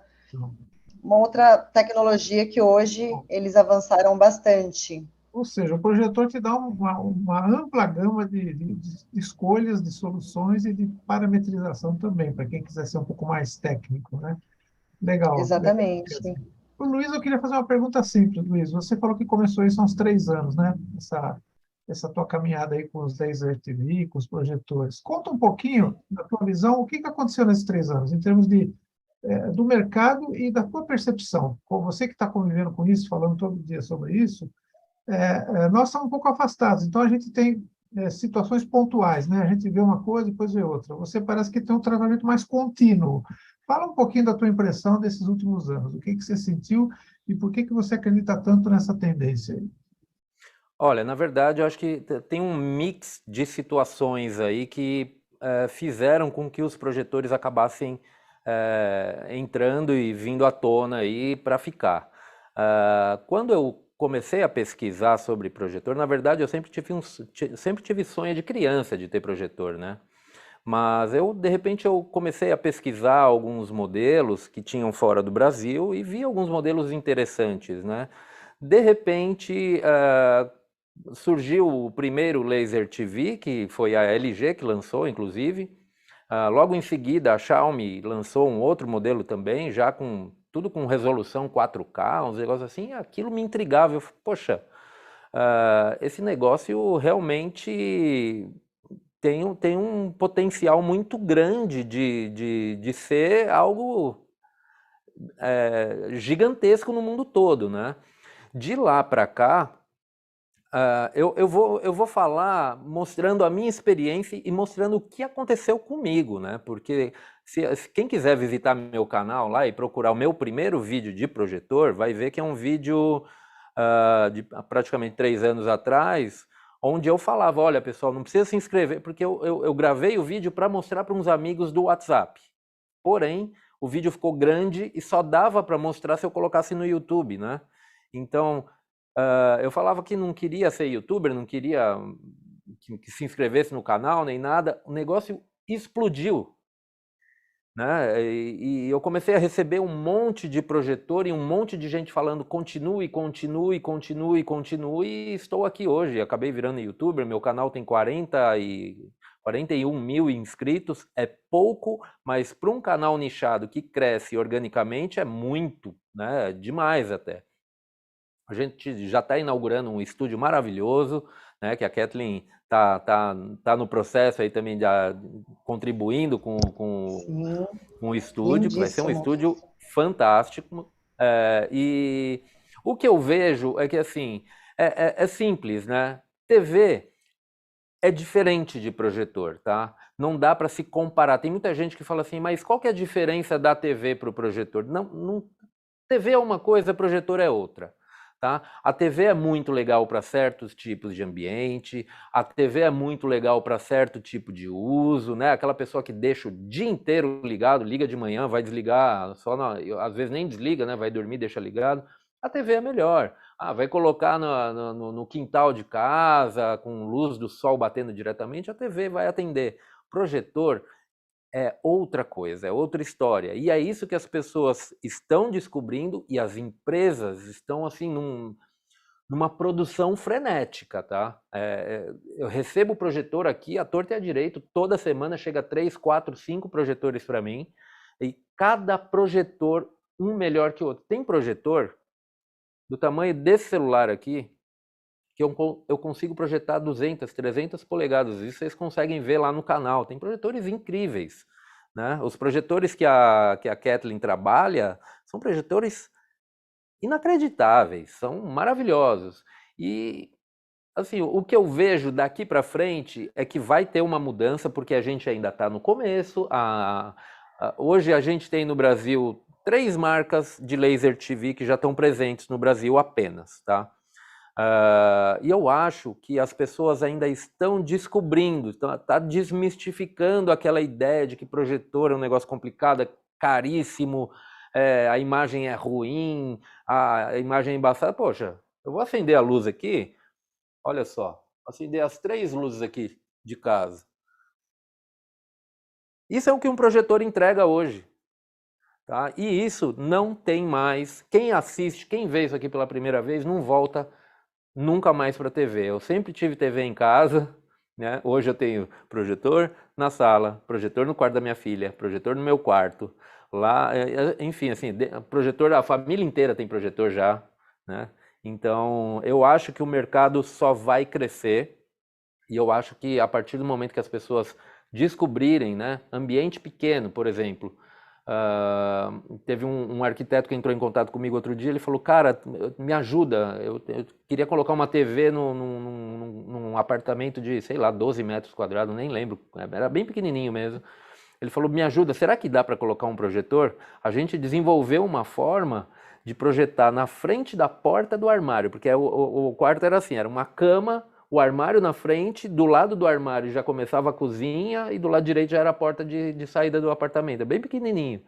Speaker 2: tecnologia que hoje eles avançaram bastante.
Speaker 3: Ou seja, o projetor te dá uma ampla gama de escolhas, de soluções e de parametrização também, para quem quiser ser um pouco mais técnico, né? Legal, legal
Speaker 2: Exatamente.
Speaker 3: mesmo. O Luiz, eu queria fazer uma pergunta simples, Luiz. Você falou que começou isso há uns 3 anos, né? Essa tua caminhada aí com os Laser TV, com os projetores. Conta um pouquinho da tua visão, o que aconteceu nesses 3 anos, em termos do mercado e da tua percepção. Com você que está convivendo com isso, falando todo dia sobre isso, nós estamos um pouco afastados, então a gente tem situações pontuais, né? A gente vê uma coisa, depois vê outra. Você parece que tem um tratamento mais contínuo. Fala um pouquinho da tua impressão desses últimos anos. O que você sentiu e por que você acredita tanto nessa tendência aí?
Speaker 1: Olha, na verdade, eu acho que tem um mix de situações aí que fizeram com que os projetores acabassem entrando e vindo à tona aí para ficar. Quando eu comecei a pesquisar sobre projetor, na verdade, eu sempre tive sonho de criança de ter projetor, né? Mas de repente, eu comecei a pesquisar alguns modelos que tinham fora do Brasil e vi alguns modelos interessantes, né? De repente, surgiu o primeiro Laser TV, que foi a LG que lançou, inclusive. Logo em seguida, a Xiaomi lançou um outro modelo também, já tudo com resolução 4K, uns negócios assim. Aquilo me intrigava. Eu falei, poxa, esse negócio realmente tem um potencial muito grande de ser algo gigantesco no mundo todo, né? De lá para cá, eu vou falar mostrando a minha experiência e mostrando o que aconteceu comigo, né? Porque se quem quiser visitar meu canal lá e procurar o meu primeiro vídeo de projetor, vai ver que é um vídeo de praticamente 3 anos atrás, onde eu falava, olha pessoal, não precisa se inscrever, porque eu gravei o vídeo para mostrar para uns amigos do WhatsApp. Porém, o vídeo ficou grande e só dava para mostrar se eu colocasse no YouTube, né? Então, eu falava que não queria ser youtuber, não queria que se inscrevesse no canal nem nada. O negócio explodiu. né? E eu comecei a receber um monte de projetor e um monte de gente falando continue, continue, continue, continue, e estou aqui hoje. Acabei virando youtuber, meu canal tem 41 mil inscritos, é pouco, mas para um canal nichado que cresce organicamente é muito, né? Demais até. A gente já está inaugurando um estúdio maravilhoso, né, que a Kathleen tá no processo aí também, contribuindo com o estúdio, que vai ser um
Speaker 2: Lindíssimo.
Speaker 1: estúdio fantástico. E o que eu vejo é que, assim, é simples, né? TV é diferente de projetor, tá? Não dá para se comparar. Tem muita gente que fala assim, mas qual que é a diferença da TV para o projetor? Não, TV é uma coisa, projetor é outra. Tá? A TV é muito legal para certos tipos de ambiente, a TV é muito legal para certo tipo de uso, né? Aquela pessoa que deixa o dia inteiro ligado, liga de manhã, vai desligar, às vezes nem desliga, né? Vai dormir, deixa ligado. A TV é melhor. Vai colocar no quintal de casa, com luz do sol batendo diretamente, a TV vai atender. Projetor é outra coisa, é outra história. E é isso que as pessoas estão descobrindo e as empresas estão assim numa produção frenética, tá? Eu recebo o projetor aqui, à torta e à direito, toda semana chega 3, 4, 5 projetores para mim, e cada projetor um melhor que o outro. Tem projetor do tamanho desse celular aqui, que eu consigo projetar 200, 300 polegadas. Isso vocês conseguem ver lá no canal. Tem projetores incríveis, né? Os projetores que a Kathleen trabalha são projetores inacreditáveis, são maravilhosos. E, assim, o que eu vejo daqui para frente é que vai ter uma mudança, porque a gente ainda está no começo. Hoje a gente tem no Brasil 3 marcas de laser TV que já estão presentes no Brasil apenas, tá? E eu acho que as pessoas ainda estão descobrindo, tá desmistificando aquela ideia de que projetor é um negócio complicado, é caríssimo, a imagem é ruim, a imagem é embaçada. Poxa, eu vou acender a luz aqui, olha só, acender as 3 luzes aqui de casa. Isso é o que um projetor entrega hoje. Tá? E isso não tem mais. Quem assiste, quem vê isso aqui pela primeira vez, não volta nunca mais para TV. Eu sempre tive TV em casa, né? Hoje eu tenho projetor na sala, projetor no quarto da minha filha, projetor no meu quarto. Lá, enfim, assim, projetor, a família inteira tem projetor já, né? Então, eu acho que o mercado só vai crescer, e eu acho que a partir do momento que as pessoas descobrirem, né, ambiente pequeno, por exemplo, teve um arquiteto que entrou em contato comigo outro dia, ele falou, cara, me ajuda, eu queria colocar uma TV num apartamento de, sei lá, 12 metros quadrados, nem lembro, era bem pequenininho mesmo. Ele falou, me ajuda, será que dá para colocar um projetor? A gente desenvolveu uma forma de projetar na frente da porta do armário, porque o quarto era assim, era uma cama, o armário na frente, do lado do armário já começava a cozinha e do lado direito já era a porta de saída do apartamento, é bem pequenininho.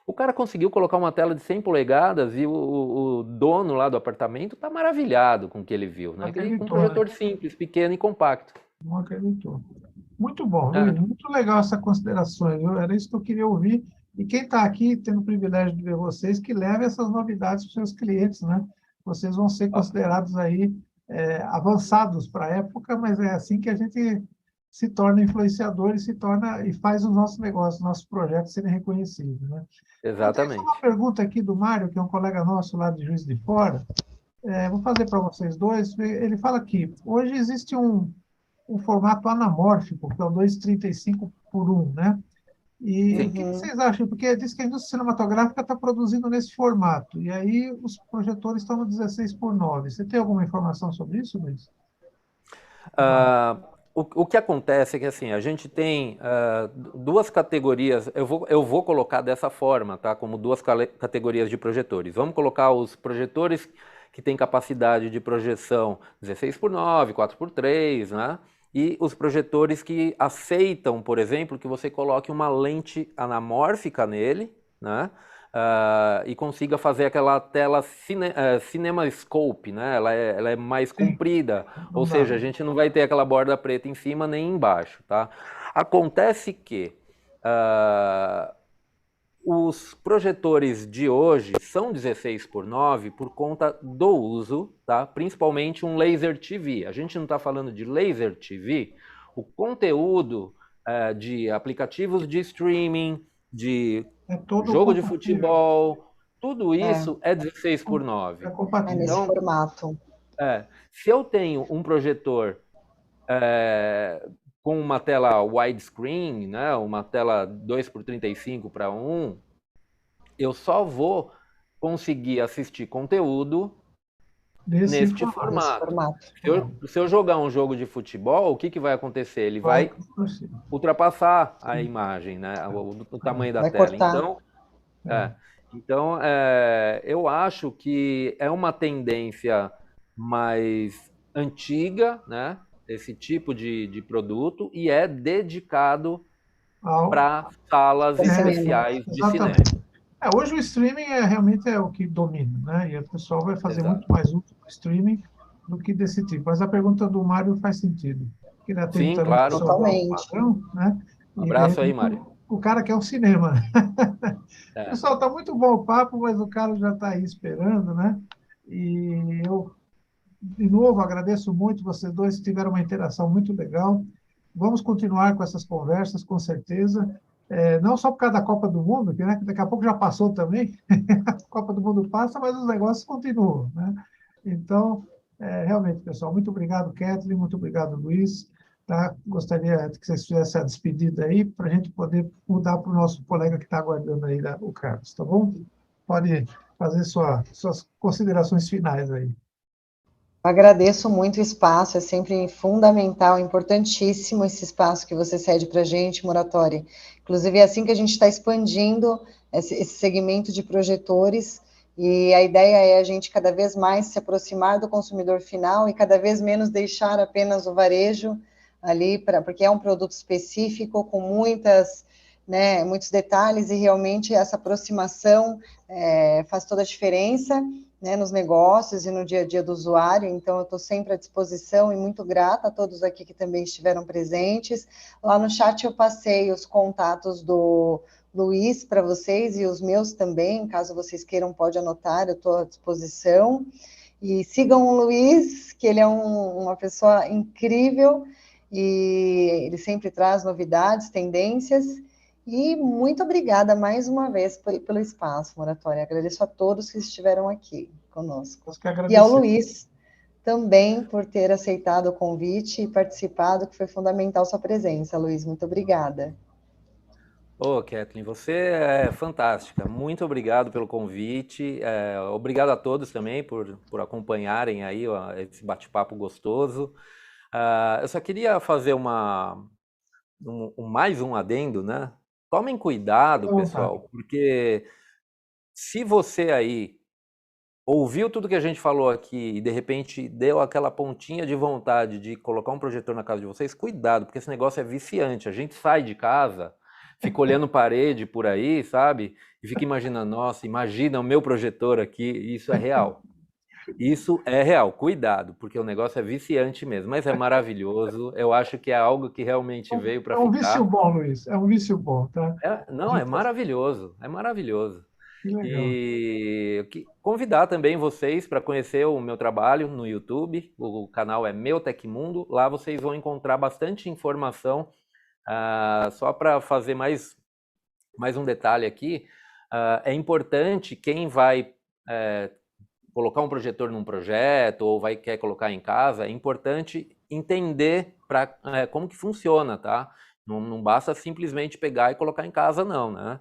Speaker 1: O cara conseguiu colocar uma tela de 100 polegadas e o dono lá do apartamento está maravilhado com o que ele viu, né? Um projetor simples, pequeno e compacto.
Speaker 3: Não acreditou. Muito bom, Luiz, muito legal essa consideração, viu? Era isso que eu queria ouvir. E quem está aqui, tendo o privilégio de ver vocês, que leve essas novidades para os seus clientes, né? Vocês vão ser considerados aí avançados para a época, mas é assim que a gente se torna influenciador e faz os nossos negócios, nossos projetos serem reconhecidos, né?
Speaker 1: Exatamente.
Speaker 3: Eu tenho uma pergunta aqui do Mário, que é um colega nosso lá de Juiz de Fora. Vou fazer para vocês dois. Ele fala aqui, hoje existe um formato anamórfico, que é o 2,35:1, né? E o que vocês acham? Porque diz que a indústria cinematográfica está produzindo nesse formato, e aí os projetores estão no 16:9. Você tem alguma informação sobre isso, Luiz?
Speaker 1: O que acontece é que assim, a gente tem 2 categorias, eu vou colocar dessa forma, tá? Como 2 categorias de projetores. Vamos colocar os projetores que têm capacidade de projeção 16:9, 4:3, né? E os projetores que aceitam, por exemplo, que você coloque uma lente anamórfica nele, né? E consiga fazer aquela tela CinemaScope, né? Ela é mais comprida, ou seja, a gente não vai ter aquela borda preta em cima nem embaixo, tá? Acontece que Os projetores de hoje são 16:9 por conta do uso, tá? Principalmente um Laser TV. A gente não está falando de Laser TV, o conteúdo de aplicativos de streaming, de jogo de futebol, tudo isso é 16:9.
Speaker 2: É nesse formato.
Speaker 1: Se eu tenho um projetor com uma tela widescreen, né, uma tela 2x35:1, eu só vou conseguir assistir conteúdo neste formato. Se eu jogar um jogo de futebol, o que vai acontecer? Ele vai ultrapassar a imagem, né, o tamanho da tela.
Speaker 2: Cortar.
Speaker 1: Então, eu acho que é uma tendência mais antiga, né, esse tipo de produto, e é dedicado para salas especiais de cinema.
Speaker 3: Hoje o streaming realmente é o que domina, né? E o pessoal vai fazer muito mais uso do streaming do que desse tipo. Mas a pergunta do Mário faz sentido. Ele atende também
Speaker 1: claro.
Speaker 2: Totalmente.
Speaker 3: Padrão, né?
Speaker 1: Um abraço aí, Mário.
Speaker 3: O cara quer um cinema. Pessoal, tá muito bom o papo, mas o cara já está aí esperando, né? E eu, de novo, agradeço muito. Vocês dois tiveram uma interação muito legal. Vamos continuar com essas conversas, com certeza. Não só por causa da Copa do Mundo, que, né, daqui a pouco já passou também. A Copa do Mundo passa, mas os negócios continuam, né? Então, realmente, pessoal, muito obrigado, Kathleen, muito obrigado, Luiz. Tá? Gostaria que vocês fizessem a despedida aí, para a gente poder mudar para o nosso colega que está aguardando aí, o Carlos, tá bom? Pode fazer suas considerações finais aí.
Speaker 2: Agradeço muito o espaço, é sempre fundamental, importantíssimo esse espaço que você cede para a gente, Muratori. Inclusive, é assim que a gente está expandindo esse segmento de projetores, e a ideia é a gente cada vez mais se aproximar do consumidor final e cada vez menos deixar apenas o varejo ali, porque é um produto específico, com muitos detalhes, e realmente essa aproximação faz toda a diferença, né, nos negócios e no dia a dia do usuário. Então, eu estou sempre à disposição e muito grata a todos aqui que também estiveram presentes. Lá no chat eu passei os contatos do Luiz para vocês e os meus também, caso vocês queiram, pode anotar, eu estou à disposição. E sigam o Luiz, que ele é uma pessoa incrível e ele sempre traz novidades, tendências. E muito obrigada mais uma vez pelo espaço, Muratori. Agradeço a todos que estiveram aqui conosco. E ao Luiz também por ter aceitado o convite e participado, que foi fundamental sua presença, Luiz. Muito obrigada.
Speaker 1: Kathleen, você é fantástica. Muito obrigado pelo convite. Obrigado a todos também por acompanharem aí esse bate-papo gostoso. Eu só queria fazer mais um adendo, né? Tomem cuidado, pessoal, porque se você aí ouviu tudo que a gente falou aqui e de repente deu aquela pontinha de vontade de colocar um projetor na casa de vocês, cuidado, porque esse negócio é viciante. A gente sai de casa, fica olhando parede por aí, sabe? E fica imaginando, nossa, imagina o meu projetor aqui. Isso é real. Isso é real, cuidado, porque o negócio é viciante mesmo, mas é maravilhoso. Eu acho que é algo que realmente veio para ficar.
Speaker 3: É um vício bom, Luiz, é um vício bom, tá?
Speaker 1: É maravilhoso, é maravilhoso.
Speaker 3: Que legal.
Speaker 1: E convidar também vocês para conhecer o meu trabalho no YouTube, o canal é Meu Tecmundo, lá vocês vão encontrar bastante informação. Só para fazer mais um detalhe aqui, é importante quem vai colocar um projetor num projeto ou quer colocar em casa, é importante entender como que funciona, tá? Não basta simplesmente pegar e colocar em casa, não, né?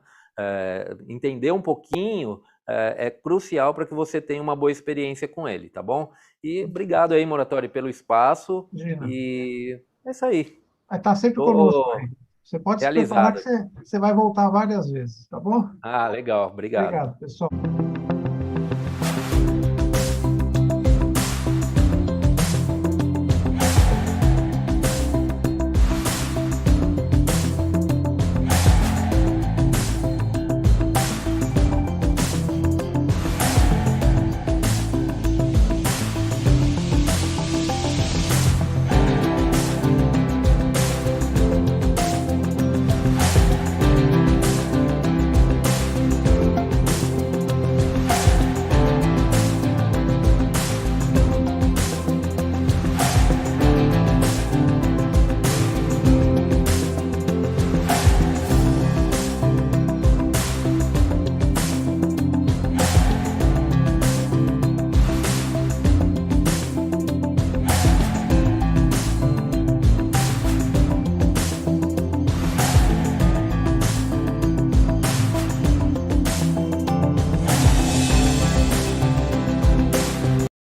Speaker 1: Entender um pouquinho é crucial para que você tenha uma boa experiência com ele, tá bom? E obrigado aí, Muratori, pelo espaço. E é isso aí.
Speaker 3: Vai estar sempre conosco aí. Você pode se preparar que você vai voltar várias vezes, tá bom?
Speaker 1: Legal. Obrigado.
Speaker 3: Obrigado, pessoal.